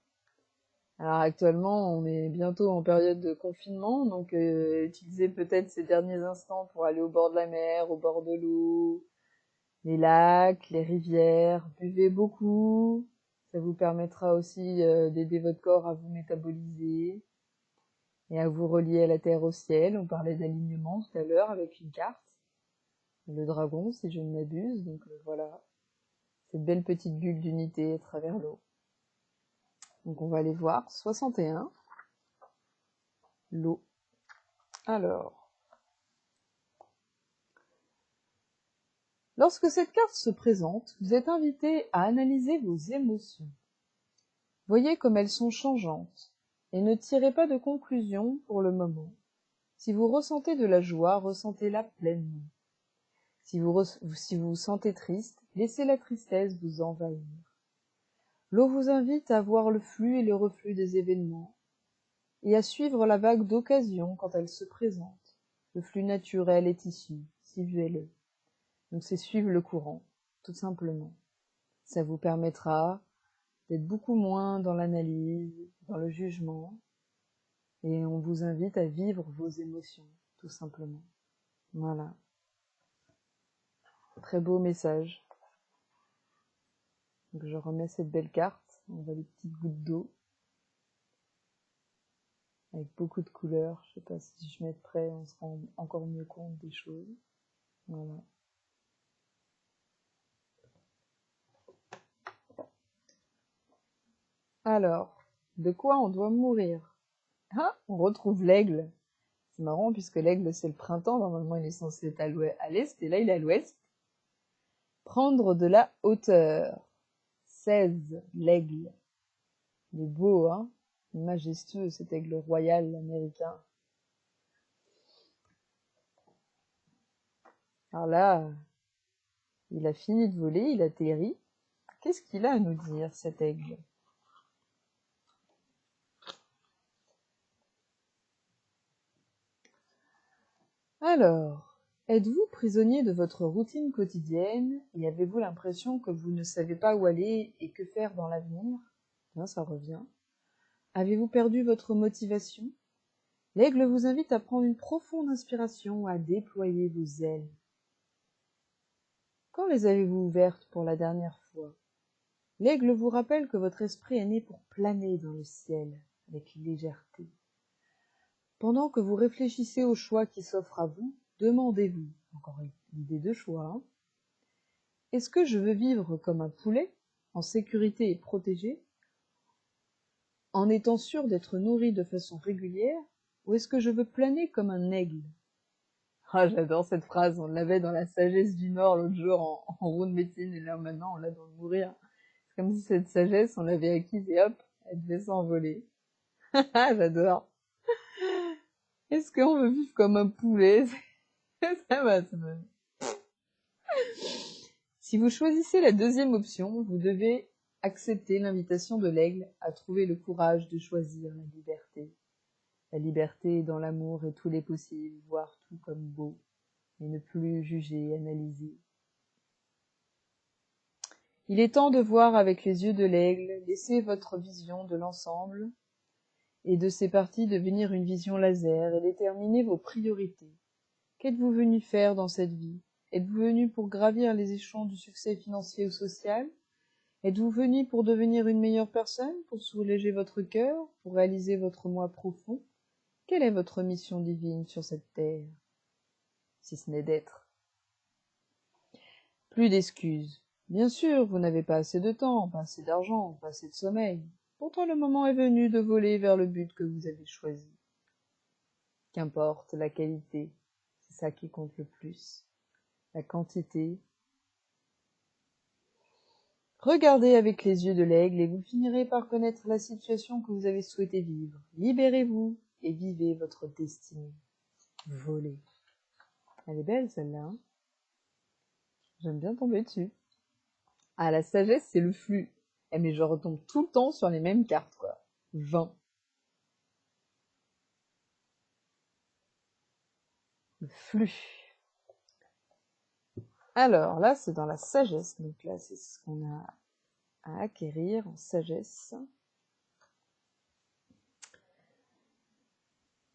Alors actuellement, on est bientôt en période de confinement, donc utilisez peut-être ces derniers instants pour aller au bord de la mer, au bord de l'eau, les lacs, les rivières. Buvez beaucoup. Ça vous permettra aussi d'aider votre corps à vous métaboliser et à vous relier à la terre, au ciel. On parlait d'alignement tout à l'heure avec une carte. Le dragon, si je ne m'abuse. Donc voilà, cette belle petite bulle d'unité à travers l'eau. Donc on va aller voir. 61. L'eau. Alors. Lorsque cette carte se présente, vous êtes invité à analyser vos émotions. Voyez comme elles sont changeantes et ne tirez pas de conclusion pour le moment. Si vous ressentez de la joie, ressentez-la pleinement. Si vous vous sentez triste, laissez la tristesse vous envahir. L'eau vous invite à voir le flux et le reflux des événements et à suivre la vague d'occasion quand elle se présente. Le flux naturel est ici, suivez-le. Donc c'est suivre le courant, tout simplement. Ça vous permettra d'être beaucoup moins dans l'analyse, dans le jugement, et on vous invite à vivre vos émotions, tout simplement. Voilà. Très beau message. Donc je remets cette belle carte, on voit les petites gouttes d'eau, avec beaucoup de couleurs. Je sais pas si je mets de près, on se rend encore mieux compte des choses. Voilà. Alors, de quoi on doit mourir? Ah, on retrouve l'aigle. C'est marrant puisque l'aigle c'est le printemps, normalement il est censé être à l'est et là il est à l'ouest. Prendre de la hauteur. 16, l'aigle. Il est beau, hein? Majestueux cet aigle royal américain. Alors là, il a fini de voler, il atterrit. Qu'est-ce qu'il a à nous dire, cet aigle? Alors, êtes-vous prisonnier de votre routine quotidienne et avez-vous l'impression que vous ne savez pas où aller et que faire dans l'avenir? Bien, ça revient. Avez-vous perdu votre motivation? L'aigle vous invite à prendre une profonde inspiration, à déployer vos ailes. Quand les avez-vous ouvertes pour la dernière fois? L'aigle vous rappelle que votre esprit est né pour planer dans le ciel avec légèreté. Pendant que vous réfléchissez au choix qui s'offre à vous, demandez-vous, encore l'idée de choix, hein, est-ce que je veux vivre comme un poulet, en sécurité et protégé, en étant sûr d'être nourri de façon régulière, ou est-ce que je veux planer comme un aigle? Ah, j'adore cette phrase, on l'avait dans la sagesse du Nord l'autre jour en roue de médecine, et là maintenant on l'a dans le mourir. C'est comme si cette sagesse, on l'avait acquise et hop, elle devait s'envoler. J'adore. Est-ce qu'on veut vivre comme un poulet? Ça va, ça va. Si vous choisissez la deuxième option, vous devez accepter l'invitation de l'aigle à trouver le courage de choisir la liberté. La liberté dans l'amour et tous les possibles, voir tout comme beau, et ne plus juger, analyser. Il est temps de voir avec les yeux de l'aigle, laissez votre vision de l'ensemble et de ces parties devenir une vision laser et déterminer vos priorités. Qu'êtes-vous venu faire dans cette vie? Êtes-vous venu pour gravir les échelons du succès financier ou social? Êtes-vous venu pour devenir une meilleure personne, pour soulager votre cœur, pour réaliser votre moi profond? Quelle est votre mission divine sur cette terre, si ce n'est d'être? Plus d'excuses. Bien sûr, vous n'avez pas assez de temps, pas assez d'argent, pas assez de sommeil. Pourtant, le moment est venu de voler vers le but que vous avez choisi. Qu'importe la qualité, c'est ça qui compte le plus. La quantité. Regardez avec les yeux de l'aigle et vous finirez par connaître la situation que vous avez souhaité vivre. Libérez-vous et vivez votre destinée. Volez. Elle est belle celle-là, hein? J'aime bien tomber dessus. Ah, la sagesse, c'est le flux. Eh, mais je retombe tout le temps sur les mêmes cartes, quoi. 20. Le flux. Alors, là, c'est dans la sagesse. Donc là, c'est ce qu'on a à acquérir en sagesse.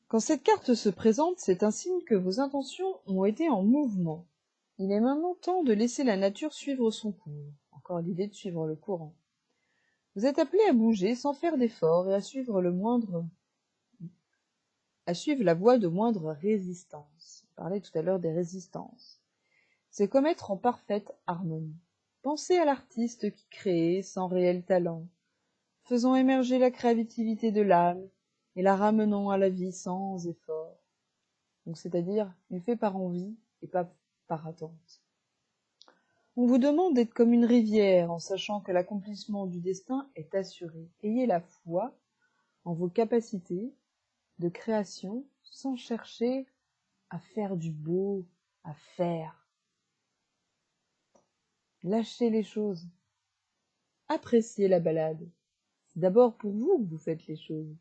Quand cette carte se présente, c'est un signe que vos intentions ont été en mouvement. Il est maintenant temps de laisser la nature suivre son cours. Encore l'idée de suivre le courant. Vous êtes appelé à bouger sans faire d'effort et à suivre la voie de moindre résistance. On parlait tout à l'heure des résistances. C'est comme être en parfaite harmonie. Pensez à l'artiste qui crée sans réel talent, faisant émerger la créativité de l'âme et la ramenant à la vie sans effort. Donc c'est-à-dire, il fait par envie et pas par attente. On vous demande d'être comme une rivière en sachant que l'accomplissement du destin est assuré. Ayez la foi en vos capacités de création sans chercher à faire du beau, à faire. Lâchez les choses. Appréciez la balade. C'est d'abord pour vous que vous faites les choses.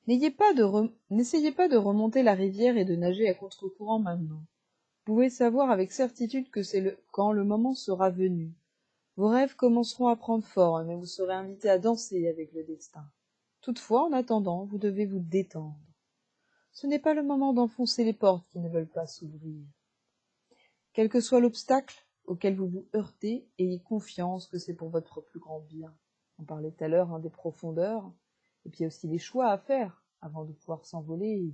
N'essayez pas de remonter la rivière et de nager à contre-courant maintenant. Vous pouvez savoir avec certitude que c'est quand le moment sera venu. Vos rêves commenceront à prendre forme et vous serez invité à danser avec le destin. Toutefois, en attendant, vous devez vous détendre. Ce n'est pas le moment d'enfoncer les portes qui ne veulent pas s'ouvrir. Quel que soit l'obstacle auquel vous vous heurtez, ayez confiance que c'est pour votre plus grand bien. On parlait tout à l'heure des profondeurs, et puis il y a aussi les choix à faire avant de pouvoir s'envoler et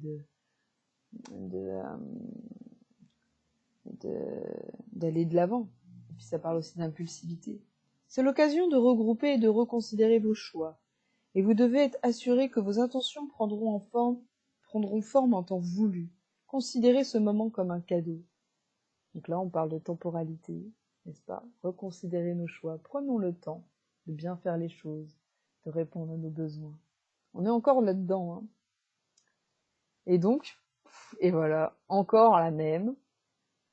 d'aller de l'avant. Et puis ça parle aussi d'impulsivité. C'est l'occasion de regrouper et de reconsidérer vos choix. Et vous devez être assuré que vos intentions prendront forme en temps voulu. Considérez ce moment comme un cadeau. Donc là, on parle de temporalité, n'est-ce pas? Reconsidérer nos choix. Prenons le temps de bien faire les choses, de répondre à nos besoins. On est encore là-dedans, hein. Et donc, et voilà, encore la même,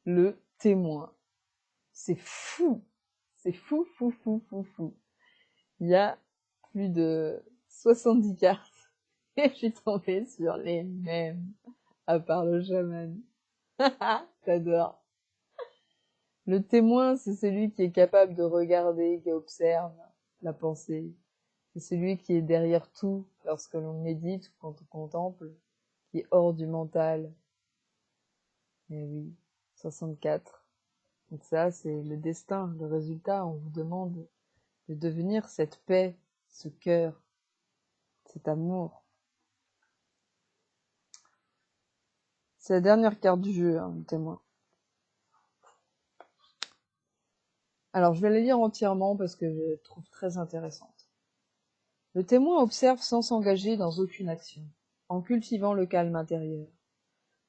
le témoin. C'est fou. C'est fou, fou, fou, fou, fou. Il y a plus de 70 cartes. Et je suis tombée sur les mêmes, à part le chaman. J'adore. Le témoin, c'est celui qui est capable de regarder, qui observe la pensée, C'est celui qui est derrière tout lorsque l'on médite ou quand on contemple, qui est hors du mental. Eh oui, 64. Donc ça, c'est le destin, le résultat. On vous demande de devenir cette paix, ce cœur, cet amour. C'est la dernière carte du jeu, le témoin. Alors, je vais la lire entièrement parce que je la trouve très intéressante. Le témoin observe sans s'engager dans aucune action, en cultivant le calme intérieur.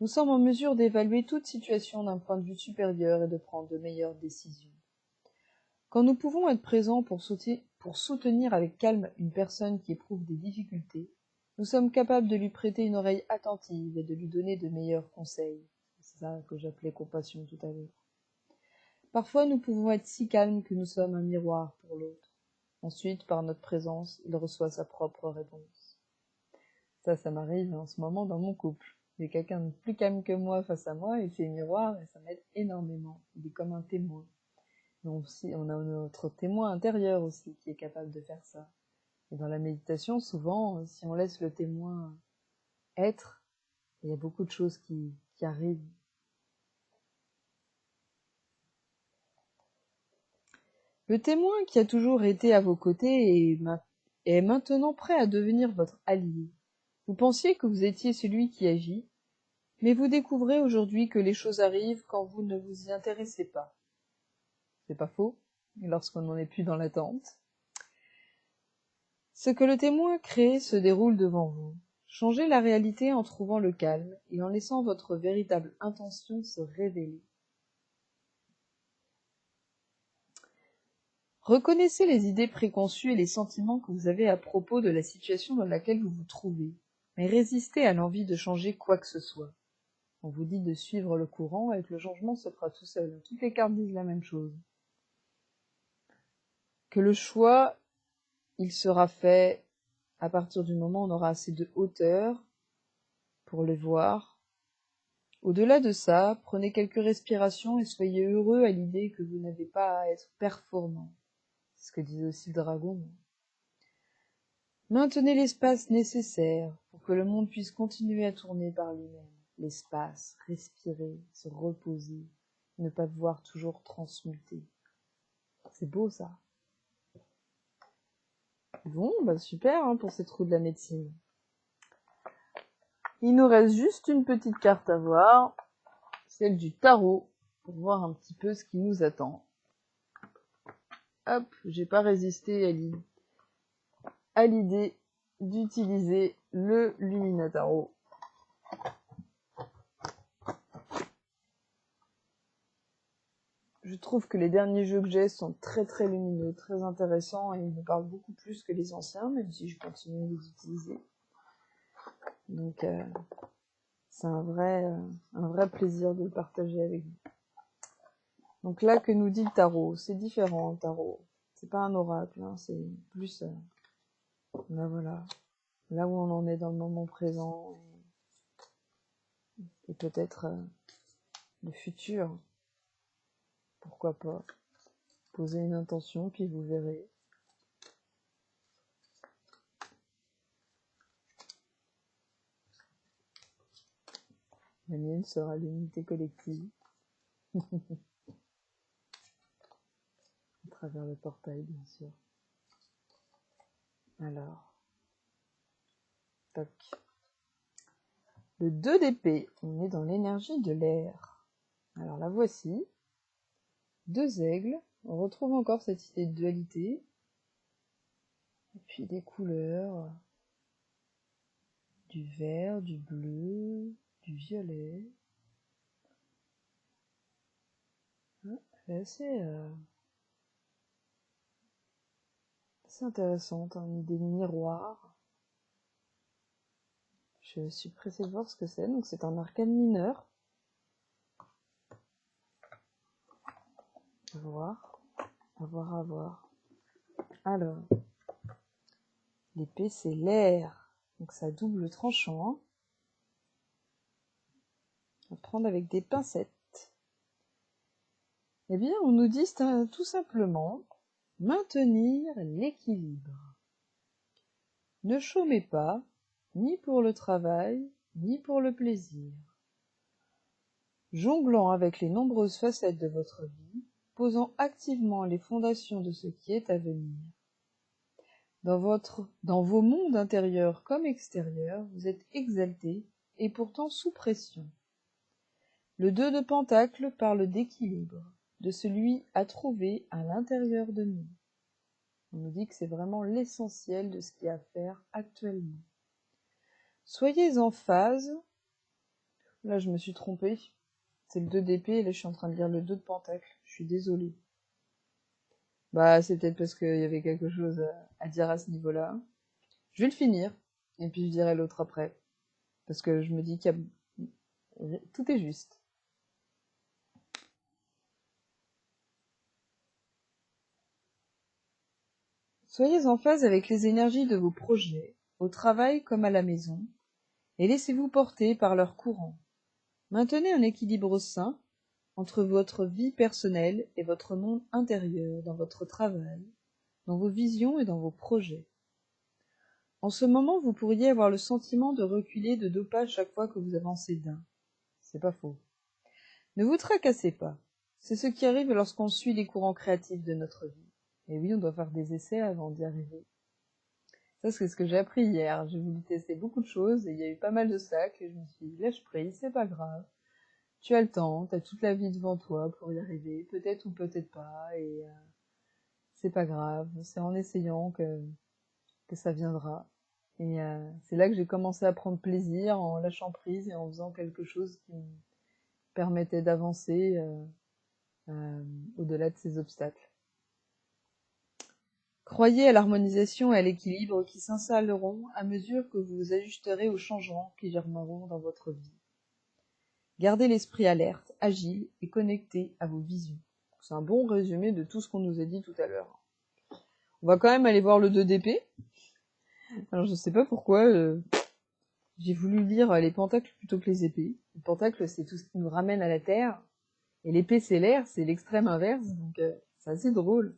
Nous sommes en mesure d'évaluer toute situation d'un point de vue supérieur et de prendre de meilleures décisions. Quand nous pouvons être présents pour soutenir avec calme une personne qui éprouve des difficultés, nous sommes capables de lui prêter une oreille attentive et de lui donner de meilleurs conseils. C'est ça que j'appelais compassion tout à l'heure. Parfois, nous pouvons être si calmes que nous sommes un miroir pour l'autre. Ensuite, par notre présence, il reçoit sa propre réponse. Ça m'arrive en ce moment dans mon couple. J'ai quelqu'un de plus calme que moi face à moi et c'est un miroir et ça m'aide énormément. Il est comme un témoin. Donc, on a notre témoin intérieur aussi qui est capable de faire ça. Et dans la méditation, souvent, si on laisse le témoin être, il y a beaucoup de choses qui arrivent. Le témoin qui a toujours été à vos côtés est maintenant prêt à devenir votre allié. Vous pensiez que vous étiez celui qui agit, mais vous découvrez aujourd'hui que les choses arrivent quand vous ne vous y intéressez pas. C'est pas faux, lorsqu'on n'en est plus dans l'attente. Ce que le témoin crée se déroule devant vous. Changez la réalité en trouvant le calme et en laissant votre véritable intention se révéler. Reconnaissez les idées préconçues et les sentiments que vous avez à propos de la situation dans laquelle vous vous trouvez, mais résistez à l'envie de changer quoi que ce soit. On vous dit de suivre le courant et que le changement se fera tout seul. Toutes les cartes disent la même chose. Que le choix, il sera fait à partir du moment où on aura assez de hauteur pour le voir. Au-delà de ça, prenez quelques respirations et soyez heureux à l'idée que vous n'avez pas à être performant. C'est ce que disait aussi le dragon. Maintenez l'espace nécessaire pour que le monde puisse continuer à tourner par lui-même. L'espace, respirer, se reposer, ne pas devoir toujours transmuter. C'est beau ça. Bon, super pour ces trous de la médecine. Il nous reste juste une petite carte à voir, celle du tarot, pour voir un petit peu ce qui nous attend. Hop, j'ai pas résisté à l'idée d'utiliser le Luminatarot. Je trouve que les derniers jeux que j'ai sont très très lumineux, très intéressants et ils me parlent beaucoup plus que les anciens, même si je continue à les utiliser. Donc c'est un vrai plaisir de le partager avec vous. Donc là, que nous dit le tarot? C'est différent, le tarot. C'est pas un oracle, c'est plus... là voilà, là où on en est dans le moment présent et peut-être le futur. Pourquoi pas? Posez une intention, puis vous verrez. La mienne sera l'unité collective. À travers le portail, bien sûr. Alors, toc. Le 2 d'épée, on est dans l'énergie de l'air. Alors la voici. 2 aigles, on retrouve encore cette idée de dualité. Et puis des couleurs, du vert, du bleu, du violet. C'est assez intéressante, une idée de miroir. Je suis pressée de voir ce que c'est. Donc c'est un arcane mineur. À voir, à voir, à voir. Alors, l'épée c'est l'air. Donc ça double tranchant. On va prendre avec des pincettes. Eh bien, on nous dit tout simplement maintenir l'équilibre. Ne chômez pas, ni pour le travail, ni pour le plaisir. Jonglant avec les nombreuses facettes de votre vie, posant activement les fondations de ce qui est à venir. Dans vos mondes intérieurs comme extérieurs, vous êtes exalté et pourtant sous pression. Le 2 de Pentacles parle d'équilibre, de celui à trouver à l'intérieur de nous. On nous dit que c'est vraiment l'essentiel de ce qu'il y a à faire actuellement. Soyez en phase. Là, je me suis trompée. C'est le 2 d'épée et là, je suis en train de lire le 2 de Pentacle. Je suis désolée. Bah, c'est peut-être parce qu'il y avait quelque chose à dire à ce niveau-là. Je vais le finir et puis je dirai l'autre après. Parce que je me dis qu'il y a... Tout est juste. Soyez en phase avec les énergies de vos projets, au travail comme à la maison, et laissez-vous porter par leur courant. Maintenez un équilibre sain entre votre vie personnelle et votre monde intérieur, dans votre travail, dans vos visions et dans vos projets. En ce moment, vous pourriez avoir le sentiment de reculer de 2 pas chaque fois que vous avancez d'un. C'est pas faux. Ne vous tracassez pas. C'est ce qui arrive lorsqu'on suit les courants créatifs de notre vie. Et oui, on doit faire des essais avant d'y arriver. Ça, c'est ce que j'ai appris hier. J'ai voulu tester beaucoup de choses et il y a eu pas mal de sacs et je me suis dit, lâche prise, c'est pas grave. Tu as le temps, tu as toute la vie devant toi pour y arriver, peut-être ou peut-être pas, et c'est pas grave. C'est en essayant que ça viendra. Et c'est là que j'ai commencé à prendre plaisir en lâchant prise et en faisant quelque chose qui me permettait d'avancer au-delà de ces obstacles. Croyez à l'harmonisation et à l'équilibre qui s'installeront à mesure que vous vous ajusterez aux changements qui germeront dans votre vie. Gardez l'esprit alerte, agile et connecté à vos visions. C'est un bon résumé de tout ce qu'on nous a dit tout à l'heure. On va quand même aller voir le 2 d'épée. Alors je sais pas pourquoi j'ai voulu lire les pentacles plutôt que les épées. Le pentacle, c'est tout ce qui nous ramène à la terre. Et l'épée, c'est l'air, c'est l'extrême inverse. Donc c'est assez drôle.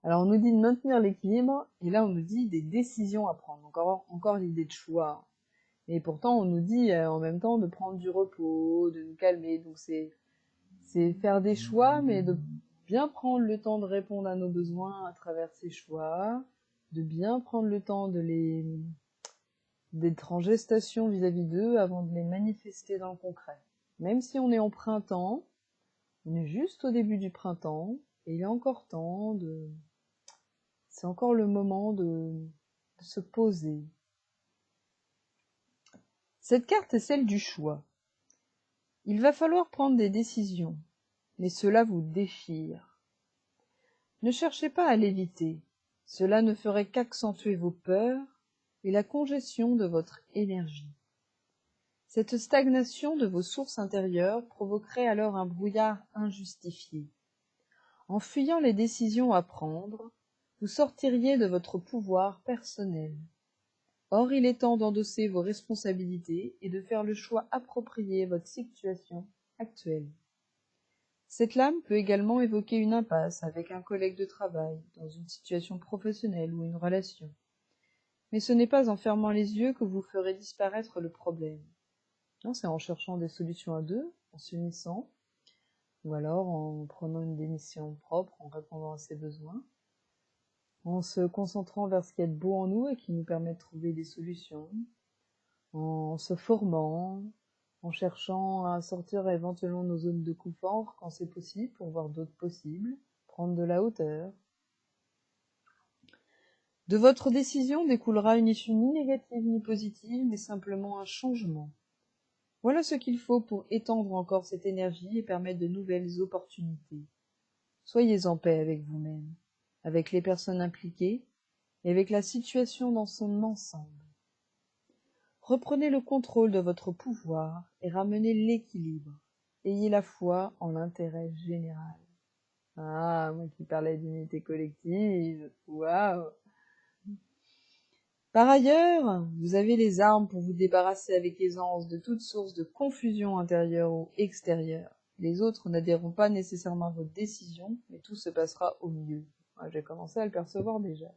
Alors on nous dit de maintenir l'équilibre. Et là on nous dit des décisions à prendre. Encore l'idée de choix. Et pourtant on nous dit en même temps de prendre du repos, de nous calmer. Donc c'est faire des choix, mais de bien prendre le temps de répondre à nos besoins à travers ces choix, de bien prendre le temps d'être en gestation vis-à-vis d'eux avant de les manifester dans le concret. Même si on est en printemps, on est juste au début du printemps, et il est encore temps de... C'est encore le moment de se poser. Cette carte est celle du choix. Il va falloir prendre des décisions, mais cela vous déchire. Ne cherchez pas à l'éviter, cela ne ferait qu'accentuer vos peurs et la congestion de votre énergie. Cette stagnation de vos sources intérieures provoquerait alors un brouillard injustifié. En fuyant les décisions à prendre, vous sortiriez de votre pouvoir personnel. Or, il est temps d'endosser vos responsabilités et de faire le choix approprié à votre situation actuelle. Cette lame peut également évoquer une impasse avec un collègue de travail, dans une situation professionnelle ou une relation. Mais ce n'est pas en fermant les yeux que vous ferez disparaître le problème. Non, c'est en cherchant des solutions à deux, en s'unissant, ou alors en prenant une démission propre, en répondant à ses besoins, en se concentrant vers ce qu'il y a de beau en nous et qui nous permet de trouver des solutions, en se formant, en cherchant à sortir éventuellement de nos zones de confort quand c'est possible, pour voir d'autres possibles, prendre de la hauteur. De votre décision découlera une issue ni négative ni positive, mais simplement un changement. Voilà ce qu'il faut pour étendre encore cette énergie et permettre de nouvelles opportunités. Soyez en paix avec vous-même, avec les personnes impliquées et avec la situation dans son ensemble. Reprenez le contrôle de votre pouvoir et ramenez l'équilibre. Ayez la foi en l'intérêt général. Ah, moi qui parlais d'unité collective, waouh! Par ailleurs, vous avez les armes pour vous débarrasser avec aisance de toute source de confusion intérieure ou extérieure. Les autres n'adhéreront pas nécessairement à votre décision, mais tout se passera au mieux. Ouais, j'ai commencé à le percevoir déjà.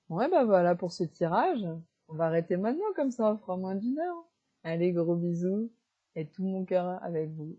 Ouais, bah voilà pour ce tirage. On va arrêter maintenant, comme ça on fera moins d'1 heure. Allez, gros bisous, et tout mon cœur avec vous.